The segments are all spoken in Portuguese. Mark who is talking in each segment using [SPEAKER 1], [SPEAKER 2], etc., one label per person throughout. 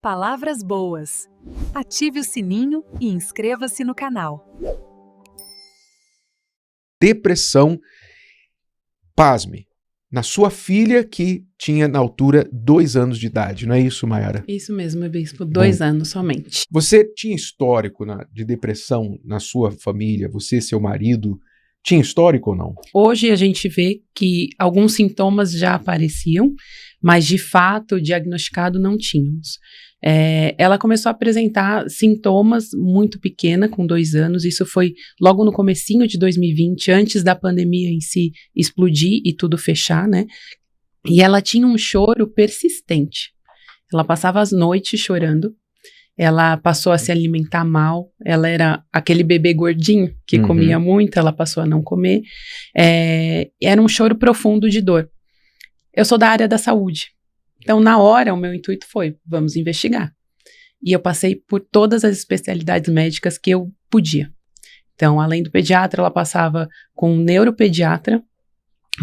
[SPEAKER 1] Palavras boas. Ative o sininho e inscreva-se no canal.
[SPEAKER 2] Depressão, pasme, na sua filha que tinha na altura 2 anos de idade, não é isso, Mayara?
[SPEAKER 3] Isso mesmo, Bispo, 2 anos somente.
[SPEAKER 2] Você tinha histórico de depressão na sua família? Você, seu marido, tinha histórico ou não?
[SPEAKER 3] Hoje a gente vê que alguns sintomas já apareciam, mas de fato diagnosticado não tínhamos. Ela começou a apresentar sintomas muito pequena, com 2 anos, isso foi logo no comecinho de 2020, antes da pandemia em si explodir e tudo fechar, né? E ela tinha um choro persistente. Ela passava as noites chorando, ela passou a se alimentar mal, ela era aquele bebê gordinho que comia muito, ela passou a não comer, era um choro profundo de dor. Eu sou da área da saúde, então na hora o meu intuito foi, vamos investigar. E eu passei por todas as especialidades médicas que eu podia. Então, além do pediatra, ela passava com um neuropediatra.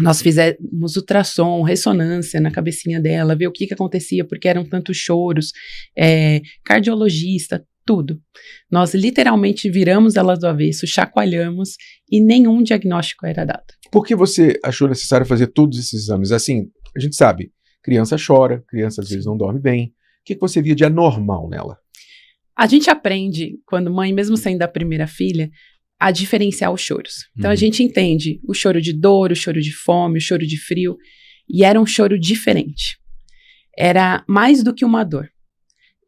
[SPEAKER 3] Nós fizemos ultrassom, ressonância na cabecinha dela, ver o que acontecia, porque eram tantos choros, cardiologista, tudo. Nós literalmente viramos ela do avesso, chacoalhamos e nenhum diagnóstico era dado.
[SPEAKER 2] Por que você achou necessário fazer todos esses exames? Assim, a gente sabe, criança chora, criança às vezes não dorme bem. O que você via de anormal nela?
[SPEAKER 3] A gente aprende, quando mãe, mesmo sendo a primeira filha, a diferenciar os choros. Então, a gente entende o choro de dor, o choro de fome, o choro de frio, e era um choro diferente. Era mais do que uma dor.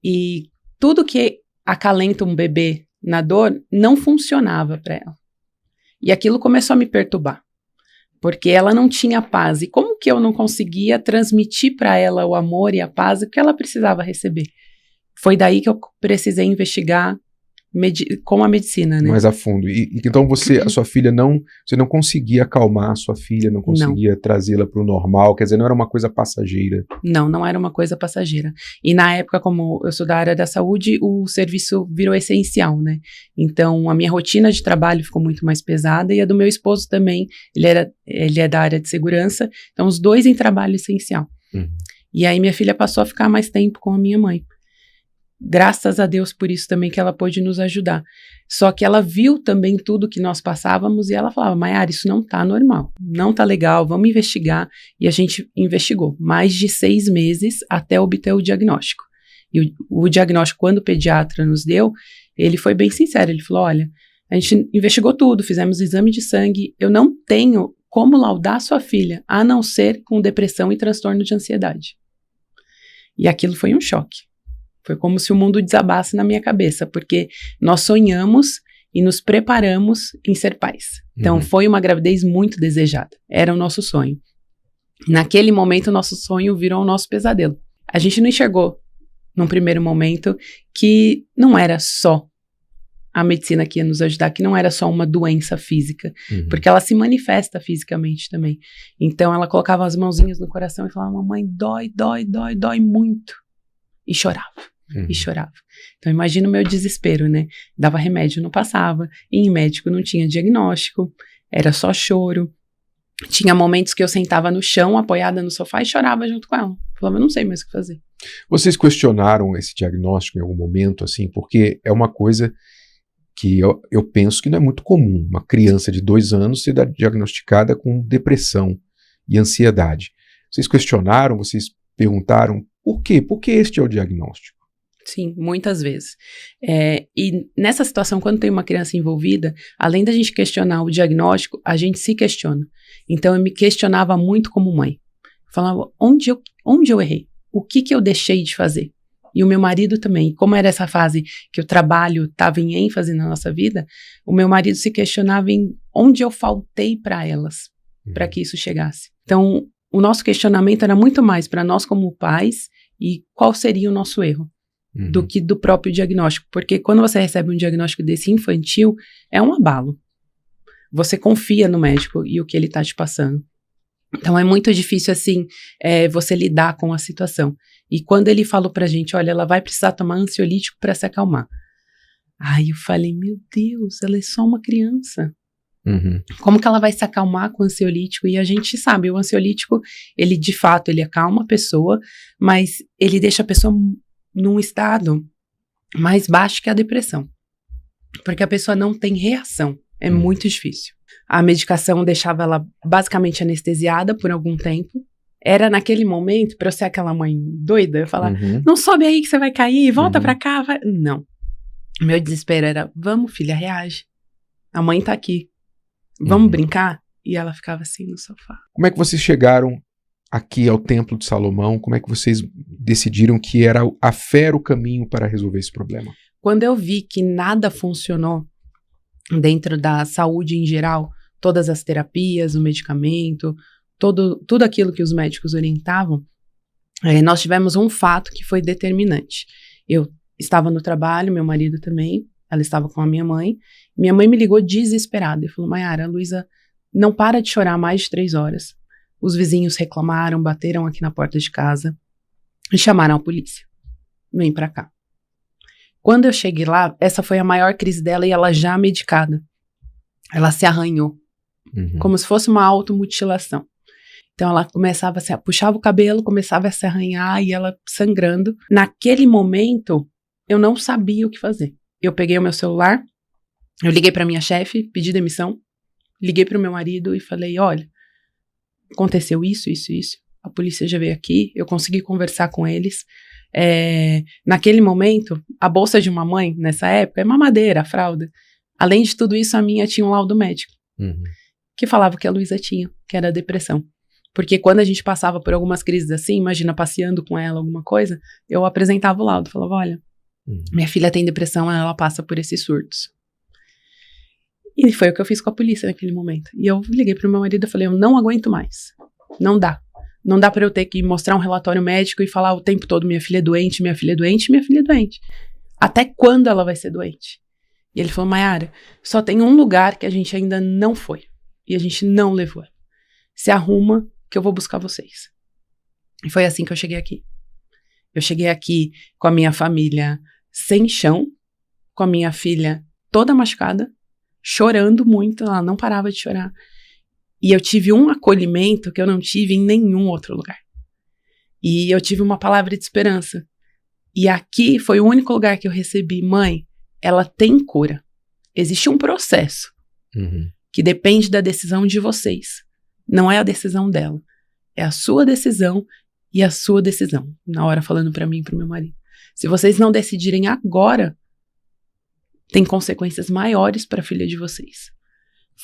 [SPEAKER 3] E tudo que acalenta um bebê na dor não funcionava para ela. E aquilo começou a me perturbar, porque ela não tinha paz. E como que eu não conseguia transmitir para ela o amor e a paz que ela precisava receber? Foi daí que eu precisei investigar com a medicina, né?
[SPEAKER 2] Mais a fundo. E então a sua filha você não conseguia acalmar a sua filha, não conseguia trazê-la para o normal, quer dizer, não era uma coisa passageira.
[SPEAKER 3] Não era uma coisa passageira. E na época, como eu sou da área da saúde, o serviço virou essencial, né? Então, a minha rotina de trabalho ficou muito mais pesada e a do meu esposo também, ele é da área de segurança, então os dois em trabalho essencial. E aí minha filha passou a ficar mais tempo com a minha mãe. Graças a Deus por isso também que ela pôde nos ajudar. Só que ela viu também tudo que nós passávamos e ela falava, Mayara, isso não tá normal, não tá legal, vamos investigar. E a gente investigou mais de 6 meses até obter o diagnóstico. E o diagnóstico, quando o pediatra nos deu, ele foi bem sincero, ele falou, olha, a gente investigou tudo, fizemos exame de sangue, eu não tenho como laudar sua filha, a não ser com depressão e transtorno de ansiedade. E aquilo foi um choque. Foi como se o mundo desabasse na minha cabeça, porque nós sonhamos e nos preparamos em ser pais. Então, foi uma gravidez muito desejada. Era o nosso sonho. Naquele momento, o nosso sonho virou o nosso pesadelo. A gente não enxergou, num primeiro momento, que não era só a medicina que ia nos ajudar, que não era só uma doença física, porque ela se manifesta fisicamente também. Então, ela colocava as mãozinhas no coração e falava, mamãe, dói muito. E chorava. E chorava. Então, imagina o meu desespero, né? Dava remédio, não passava. E em médico não tinha diagnóstico. Era só choro. Tinha momentos que eu sentava no chão, apoiada no sofá e chorava junto com ela. Falava, eu não sei mais o que fazer.
[SPEAKER 2] Vocês questionaram esse diagnóstico em algum momento, assim? Porque é uma coisa que eu penso que não é muito comum. Uma criança de 2 anos ser diagnosticada com depressão e ansiedade. Vocês questionaram? Vocês perguntaram por quê? Por que este é o diagnóstico?
[SPEAKER 3] Sim, muitas vezes. E nessa situação, quando tem uma criança envolvida, além da gente questionar o diagnóstico, a gente se questiona. Então, eu me questionava muito como mãe. Falava, onde eu errei? O que eu deixei de fazer? E o meu marido também. Como era essa fase que o trabalho estava em ênfase na nossa vida, o meu marido se questionava em onde eu faltei para elas, para que isso chegasse. Então, o nosso questionamento era muito mais para nós como pais e qual seria o nosso erro. Do que do próprio diagnóstico, porque quando você recebe um diagnóstico desse infantil, é um abalo. Você confia no médico e o que ele está te passando. Então é muito difícil assim, você lidar com a situação. E quando ele falou pra gente, olha, ela vai precisar tomar ansiolítico para se acalmar. Aí eu falei, meu Deus, ela é só uma criança. Como que ela vai se acalmar com o ansiolítico? E a gente sabe, o ansiolítico, ele de fato, ele acalma a pessoa, mas ele deixa a pessoa num estado mais baixo que a depressão. Porque a pessoa não tem reação. É muito difícil. A medicação deixava ela basicamente anestesiada por algum tempo. Era naquele momento, pra eu ser aquela mãe doida, eu falar, não sobe aí que você vai cair, volta pra cá. Vai. Não. Meu desespero era, vamos filha, reage. A mãe tá aqui. Vamos brincar? E ela ficava assim no sofá.
[SPEAKER 2] Como é que vocês chegaram aqui ao Templo de Salomão? Como é que vocês decidiram que era a fé era o caminho para resolver esse problema?
[SPEAKER 3] Quando eu vi que nada funcionou dentro da saúde em geral, todas as terapias, o medicamento, tudo aquilo que os médicos orientavam, nós tivemos um fato que foi determinante. Eu estava no trabalho, meu marido também, ela estava com a minha mãe. Minha mãe me ligou desesperada e falou, Mayara, a Luísa não para de chorar há mais de 3 horas. Os vizinhos reclamaram, bateram aqui na porta de casa e chamaram a polícia. Vem pra cá. Quando eu cheguei lá, essa foi a maior crise dela e ela já medicada. Ela se arranhou, como se fosse uma automutilação. Então ela puxava o cabelo, começava a se arranhar e ela sangrando. Naquele momento, eu não sabia o que fazer. Eu peguei o meu celular, eu liguei pra minha chefe, pedi demissão, liguei pro meu marido e falei, olha, aconteceu isso. A polícia já veio aqui, eu consegui conversar com eles. Naquele momento, a bolsa de uma mãe, nessa época, é mamadeira, fralda. Além de tudo isso, a minha tinha um laudo médico, que falava que a Luísa tinha, que era depressão. Porque quando a gente passava por algumas crises assim, imagina passeando com ela, alguma coisa, eu apresentava o laudo, falava, olha, minha filha tem depressão, ela passa por esses surtos. E foi o que eu fiz com a polícia naquele momento. E eu liguei pro meu marido e falei, eu não aguento mais. Não dá. Não dá pra eu ter que mostrar um relatório médico e falar o tempo todo, minha filha é doente, minha filha é doente, minha filha é doente. Até quando ela vai ser doente? E ele falou, Mayara, só tem um lugar que a gente ainda não foi. E a gente não levou. Se arruma que eu vou buscar vocês. E foi assim que eu cheguei aqui. Eu cheguei aqui com a minha família sem chão, com a minha filha toda machucada, chorando muito, ela não parava de chorar. E eu tive um acolhimento que eu não tive em nenhum outro lugar. E eu tive uma palavra de esperança. E aqui foi o único lugar que eu recebi, mãe, ela tem cura. Existe um processo que depende da decisão de vocês. Não é a decisão dela. É a sua decisão e a sua decisão. Na hora falando pra mim e pro meu marido. Se vocês não decidirem agora, tem consequências maiores pra filha de vocês.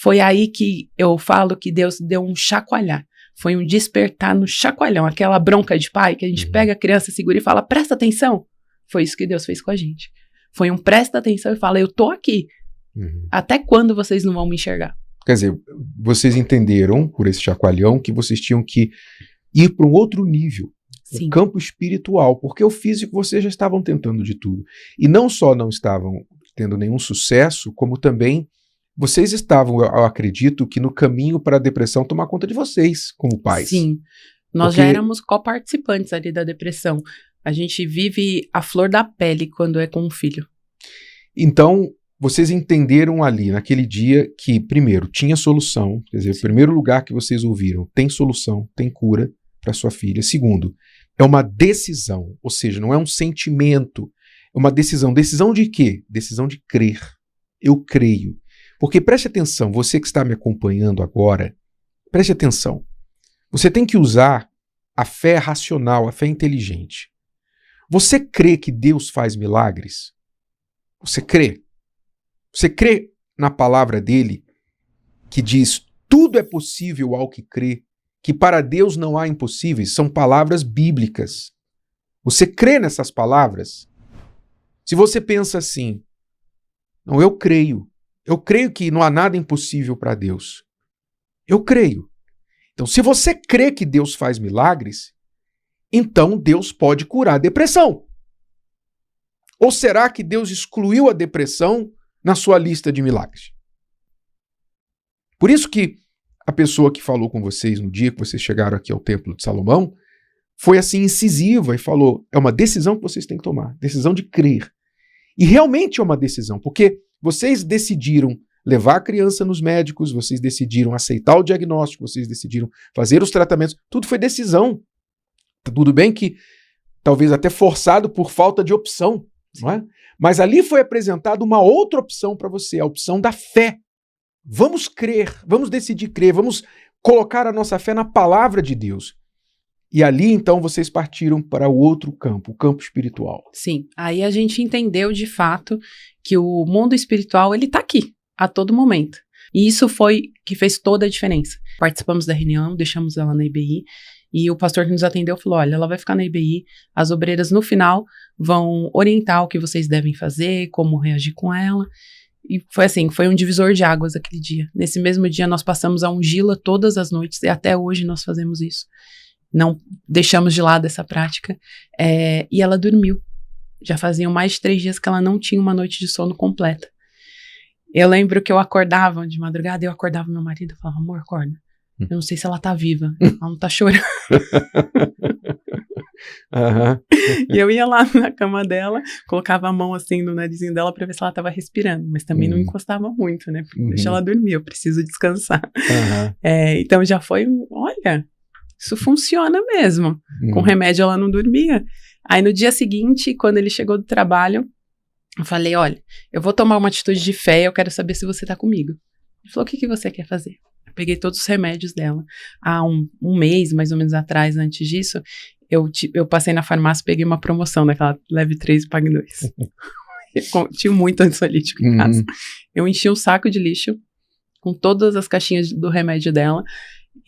[SPEAKER 3] Foi aí que eu falo que Deus deu um chacoalhar. Foi um despertar no chacoalhão. Aquela bronca de pai que a gente pega a criança, segura e fala, presta atenção. Foi isso que Deus fez com a gente. Foi um presta atenção e fala, eu tô aqui. Até quando vocês não vão me enxergar?
[SPEAKER 2] Quer dizer, vocês entenderam, por esse chacoalhão, que vocês tinham que ir para um outro nível, o campo espiritual, porque o físico vocês já estavam tentando de tudo. E não só não estavam tendo nenhum sucesso, como também vocês estavam, eu acredito, que no caminho para a depressão tomar conta de vocês, como pais.
[SPEAKER 3] Sim, nós já éramos coparticipantes ali da depressão. A gente vive a flor da pele quando é com um filho.
[SPEAKER 2] Então, vocês entenderam ali, naquele dia, que, primeiro, tinha solução. Quer dizer, o primeiro lugar que vocês ouviram, tem solução, tem cura para sua filha. Segundo, é uma decisão, ou seja, não é um sentimento, é uma decisão. Decisão de quê? Decisão de crer. Eu creio. Porque preste atenção, você que está me acompanhando agora, preste atenção. Você tem que usar a fé racional, a fé inteligente. Você crê que Deus faz milagres? Você crê? Você crê na palavra dele que diz tudo é possível ao que crê, que para Deus não há impossíveis? São palavras bíblicas. Você crê nessas palavras? Se você pensa assim, não, eu creio que não há nada impossível para Deus. Eu creio. Então, se você crê que Deus faz milagres, então Deus pode curar a depressão. Ou será que Deus excluiu a depressão na sua lista de milagres? Por isso que a pessoa que falou com vocês no dia que vocês chegaram aqui ao Templo de Salomão foi assim incisiva e falou, é uma decisão que vocês têm que tomar, decisão de crer. E realmente é uma decisão, porque vocês decidiram levar a criança nos médicos, vocês decidiram aceitar o diagnóstico, vocês decidiram fazer os tratamentos, tudo foi decisão. Tudo bem que talvez até forçado por falta de opção, não é? Mas ali foi apresentada uma outra opção para você, a opção da fé. Vamos crer, vamos decidir crer, vamos colocar a nossa fé na palavra de Deus. E ali, então, vocês partiram para o outro campo, o campo espiritual.
[SPEAKER 3] Sim, aí a gente entendeu de fato que o mundo espiritual, ele tá aqui, a todo momento. E isso foi que fez toda a diferença. Participamos da reunião, deixamos ela na IBI, e o pastor que nos atendeu falou, olha, ela vai ficar na IBI, as obreiras no final vão orientar o que vocês devem fazer, como reagir com ela. E foi assim, foi um divisor de águas aquele dia. Nesse mesmo dia nós passamos a ungí-la todas as noites, e até hoje nós fazemos isso. Não deixamos de lado essa prática. E ela dormiu. Já faziam mais de 3 dias que ela não tinha uma noite de sono completa. Eu lembro que eu acordava de madrugada, eu acordava meu marido e falava, amor, acorda. Eu não sei se ela tá viva, ela não tá chorando. E eu ia lá na cama dela, colocava a mão assim no narizinho dela pra ver se ela tava respirando, mas também não encostava muito, né? Deixa ela dormir, eu preciso descansar. Então já foi, olha, isso funciona mesmo. Com remédio ela não dormia. Aí no dia seguinte, quando ele chegou do trabalho, eu falei, olha, eu vou tomar uma atitude de fé, eu quero saber se você tá comigo. Ele falou, o que você quer fazer? Eu peguei todos os remédios dela. Há um mês, mais ou menos atrás, antes disso, eu passei na farmácia e peguei uma promoção daquela leve 3 e pague 2. Tinha muito ansiolítico em casa. Eu enchi um saco de lixo com todas as caixinhas do remédio dela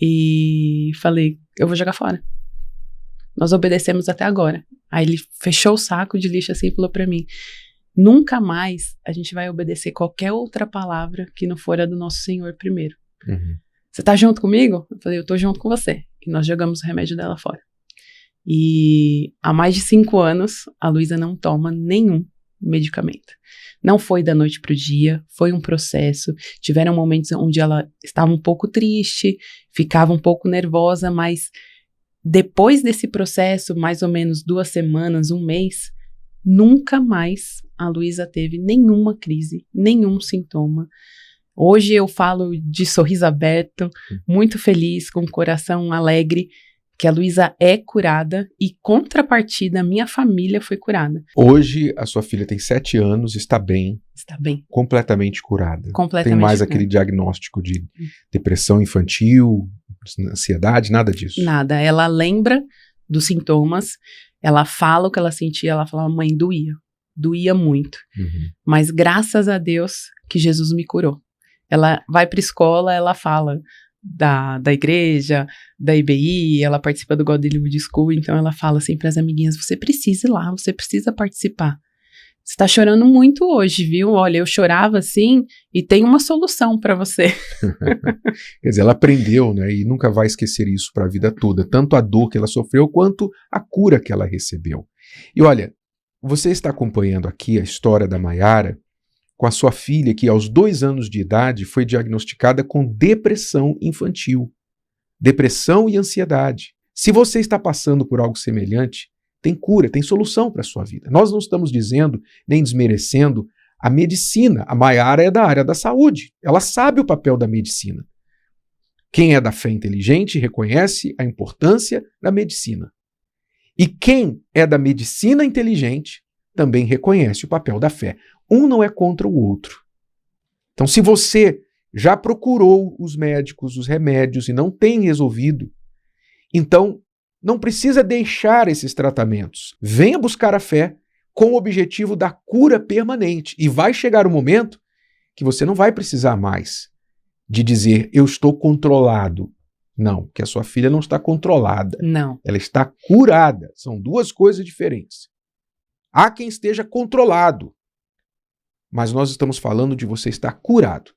[SPEAKER 3] e falei, eu vou jogar fora. Nós obedecemos até agora. Aí ele fechou o saco de lixo assim e falou pra mim, nunca mais a gente vai obedecer qualquer outra palavra que não for a do nosso Senhor primeiro. Você tá junto comigo? Eu falei, eu tô junto com você. E nós jogamos o remédio dela fora. E há mais de 5 anos, a Luísa não toma nenhum medicamento. Não foi da noite pro dia, foi um processo. Tiveram momentos onde ela estava um pouco triste, ficava um pouco nervosa, mas depois desse processo, mais ou menos 2 semanas, 1 mês, nunca mais a Luísa teve nenhuma crise, nenhum sintoma. Hoje eu falo de sorriso aberto, muito feliz, com o coração alegre, que a Luísa é curada e, contrapartida, a minha família foi curada.
[SPEAKER 2] Hoje a sua filha tem 7 anos, está bem.
[SPEAKER 3] Está bem.
[SPEAKER 2] Completamente curada.
[SPEAKER 3] Completamente
[SPEAKER 2] tem mais
[SPEAKER 3] curada.
[SPEAKER 2] Aquele diagnóstico de depressão infantil, ansiedade, nada disso.
[SPEAKER 3] Nada. Ela lembra dos sintomas, ela fala o que ela sentia, ela fala, mãe, doía muito. Mas graças a Deus que Jesus me curou. Ela vai para a escola, ela fala da igreja, da IBI, ela participa do Godlywood School, então ela fala assim para as amiguinhas, você precisa ir lá, você precisa participar. Você está chorando muito hoje, viu? Olha, eu chorava assim e tem uma solução para você.
[SPEAKER 2] Quer dizer, ela aprendeu, né? E nunca vai esquecer isso para a vida toda, tanto a dor que ela sofreu quanto a cura que ela recebeu. E olha, você está acompanhando aqui a história da Mayara com a sua filha que aos 2 anos de idade foi diagnosticada com depressão infantil. Depressão e ansiedade. Se você está passando por algo semelhante, tem cura, tem solução para a sua vida. Nós não estamos dizendo, nem desmerecendo a medicina. A Mayara é da área da saúde. Ela sabe o papel da medicina. Quem é da fé inteligente reconhece a importância da medicina. E quem é da medicina inteligente também reconhece o papel da fé. Um não é contra o outro. Então, se você já procurou os médicos, os remédios e não tem resolvido, então não precisa deixar esses tratamentos. Venha buscar a fé com o objetivo da cura permanente. E vai chegar o momento que você não vai precisar mais de dizer, eu estou controlado. Não, que a sua filha não está controlada.
[SPEAKER 3] Não.
[SPEAKER 2] Ela está curada. São 2 coisas diferentes. Há quem esteja controlado, mas nós estamos falando de você estar curado.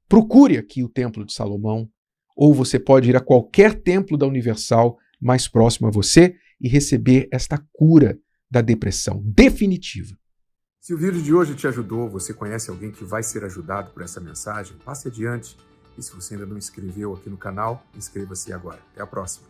[SPEAKER 2] Procure aqui o Templo de Salomão, ou você pode ir a qualquer templo da Universal mais próximo a você e receber esta cura da depressão definitiva.
[SPEAKER 4] Se o vídeo de hoje te ajudou, você conhece alguém que vai ser ajudado por essa mensagem, passe adiante. E se você ainda não inscreveu aqui no canal, inscreva-se agora. Até a próxima.